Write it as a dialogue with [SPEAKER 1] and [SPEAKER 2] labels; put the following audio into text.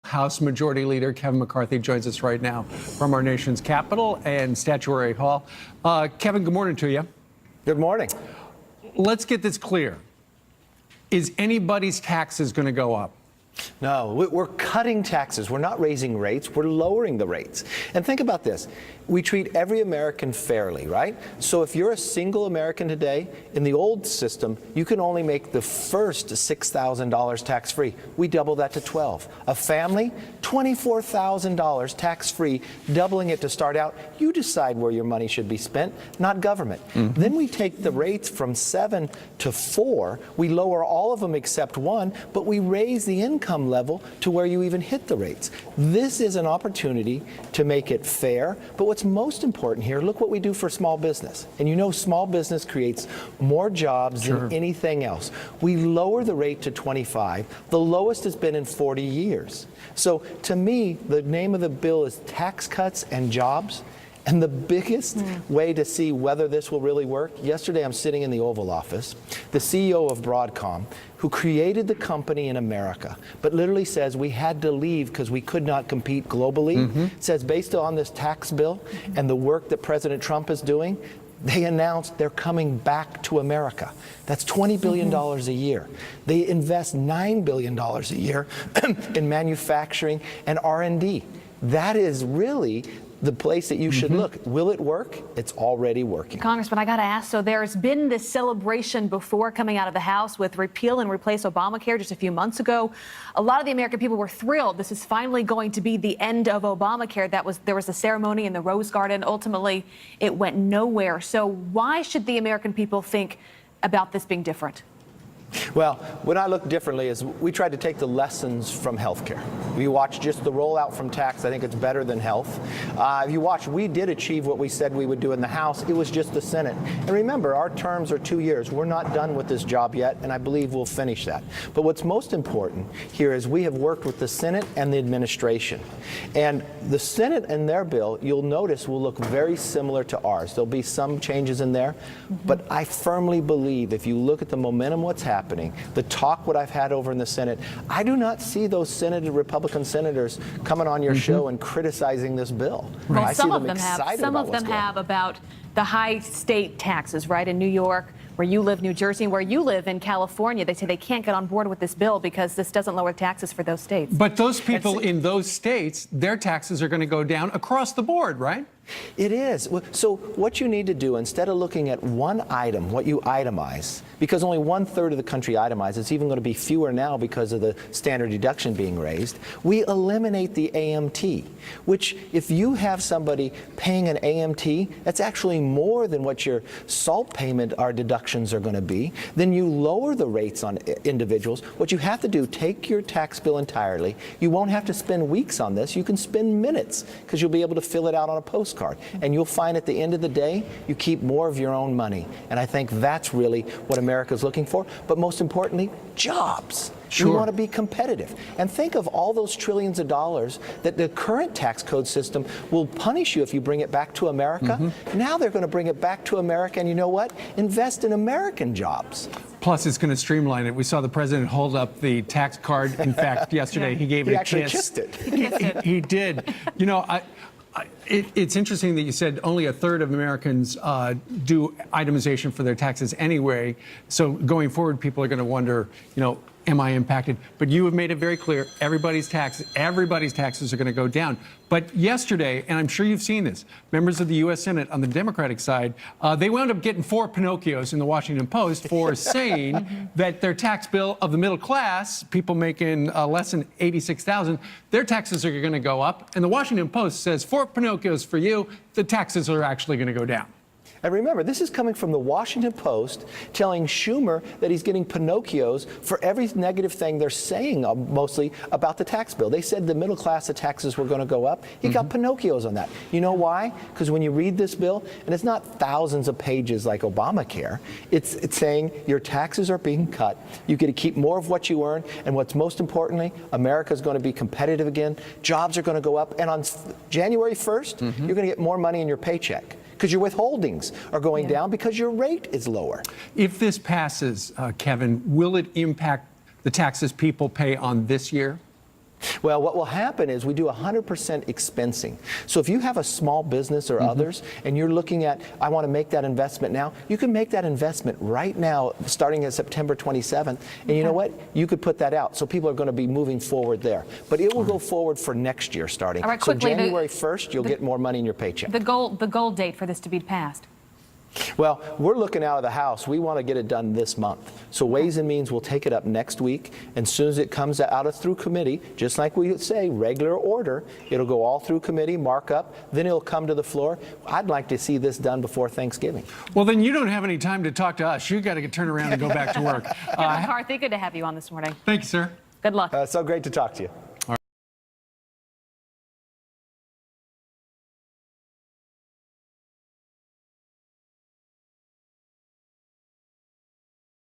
[SPEAKER 1] House Majority Leader Kevin McCarthy joins us right now from our nation's capital and Statuary Hall. Kevin, good morning to you.
[SPEAKER 2] Good morning.
[SPEAKER 1] Let's get this clear. Is anybody's taxes going to go up?
[SPEAKER 2] No, we're cutting taxes. We're not raising rates. We're lowering the rates. And think about this. We treat every American fairly, right? So if you're a single American today, in the old system, you can only make the first $6,000 tax-free. We double that to $12,000. A family, $24,000 tax-free, doubling it to start out. You decide where your money should be spent, not government. Then we take the rates from 7 to 4. We lower all of them except one, but we raise the income level to where you even hit the rates. This is an opportunity to make it fair, but what's most important here, look what we do for small business. And you know small business creates more jobs than anything else. We lower the rate to 25, the lowest has been in 40 years. So to me, the name of the bill is Tax Cuts and Jobs. And the biggest way to see whether this will really work, yesterday I'm sitting in the Oval Office, the CEO of Broadcom, who created the company in America, but literally says we had to leave because we could not compete globally, says based on this tax bill and the work that President Trump is doing, they announced they're coming back to America. That's $20 billion a year. They invest $9 billion a year in manufacturing and R&D. That is really the place that you should look. Will it work? It's already working.
[SPEAKER 3] Congressman, I got to ask, so there's been this celebration before coming out of the House with repeal and replace Obamacare just a few months ago. A lot of the American people were thrilled. This is finally going to be the end of Obamacare. There was a ceremony in the Rose Garden. Ultimately, it went nowhere. So why should the American people think about this being different?
[SPEAKER 2] Well, what I look differently is we tried to take the lessons from healthcare. If you watch just the rollout from tax, I think it's better than health. If you watch, we did achieve what we said we would do in the House. It was just the Senate. And remember, our terms are 2 years. We're not done with this job yet, and I believe we'll finish that. But what's most important here is we have worked with the Senate and the administration. And the Senate and their bill, you'll notice, will look very similar to ours. There'll be some changes in there. But I firmly believe if you look at the momentum, what's happening, the talk what I've had over in the Senate, I do not see those Republican senators coming on your show and criticizing this bill.
[SPEAKER 3] Well,
[SPEAKER 2] I
[SPEAKER 3] some
[SPEAKER 2] see
[SPEAKER 3] of
[SPEAKER 2] them
[SPEAKER 3] them have.
[SPEAKER 2] excited
[SPEAKER 3] Some
[SPEAKER 2] about
[SPEAKER 3] of them
[SPEAKER 2] what's going on.
[SPEAKER 3] have about the high state taxes, right? In New York, where you live, New Jersey, and where you live in California, they say they can't get on board with this bill because this doesn't lower taxes for those states.
[SPEAKER 1] But those people in those states, their taxes are going to go down across the board, right?
[SPEAKER 2] It is. So what you need to do, instead of looking at one item, what you itemize, because only 1/3 of the country itemizes, it's even going to be fewer now because of the standard deduction being raised, we eliminate the AMT, which if you have somebody paying an AMT, that's actually more than what your SALT payment or deductions are going to be. Then you lower the rates on individuals. What you have to do, take your tax bill entirely. You won't have to spend weeks on this. You can spend minutes because you'll be able to fill it out on a postcard. And you'll find at the end of the day, you keep more of your own money. And I think that's really what America's looking for. But most importantly, jobs. We want to be competitive. And think of all those trillions of dollars that the current tax code system will punish you if you bring it back to America. Now they're going to bring it back to America. And you know what? Invest in American jobs.
[SPEAKER 1] Plus, it's going to streamline it. We saw the president hold up the tax card. In fact, yesterday he gave it a kiss.
[SPEAKER 2] He actually kissed it.
[SPEAKER 1] He did. You know, it's interesting that you said only 1/3 of Americans do itemization for their taxes anyway. So going forward, people are going to wonder, you know, am I impacted? But you have made it very clear, everybody's taxes are going to go down. But yesterday, and I'm sure you've seen this, members of the U.S. Senate on the Democratic side, they wound up getting 4 Pinocchios in the Washington Post for saying that their tax bill of the middle class, people making less than $86,000, their taxes are going to go up. And the Washington Post says 4 Pinocchios for you, the taxes are actually going to go down.
[SPEAKER 2] And remember, this is coming from the Washington Post telling Schumer that he's getting Pinocchios for every negative thing they're saying mostly about the tax bill. They said the middle class of taxes were going to go up. He got Pinocchios on that. You know why? Because when you read this bill, and it's not thousands of pages like Obamacare, it's saying your taxes are being cut. You get to keep more of what you earn. And what's most importantly, America's going to be competitive again. Jobs are going to go up. And on January 1st, you're going to get more money in your paycheck, because your withholdings are going down because your rate is lower.
[SPEAKER 1] If this passes, Kevin, will it impact the taxes people pay on this year?
[SPEAKER 2] Well, what will happen is we do 100% expensing. So if you have a small business or others and you're looking at, I want to make that investment now, you can make that investment right now starting at September 27th. And you know what? You could put that out. So people are going to be moving forward there. But it will go forward for next year starting.
[SPEAKER 3] All right,
[SPEAKER 2] so
[SPEAKER 3] quickly,
[SPEAKER 2] January 1st, you'll get more money in your paycheck.
[SPEAKER 3] The goal date for this to be passed.
[SPEAKER 2] Well, we're looking out of the House. We want to get it done this month. So Ways and Means will take it up next week. And as soon as it comes out of through committee, just like we say, regular order, it'll go all through committee, mark up, then it'll come to the floor. I'd like to see this done before Thanksgiving.
[SPEAKER 1] Well, then you don't have any time to talk to us. You got to turn around and go back to work.
[SPEAKER 3] Kevin McCarthy, good to have you on this morning.
[SPEAKER 1] Thank you, sir.
[SPEAKER 3] Good luck.
[SPEAKER 2] So great to talk to you.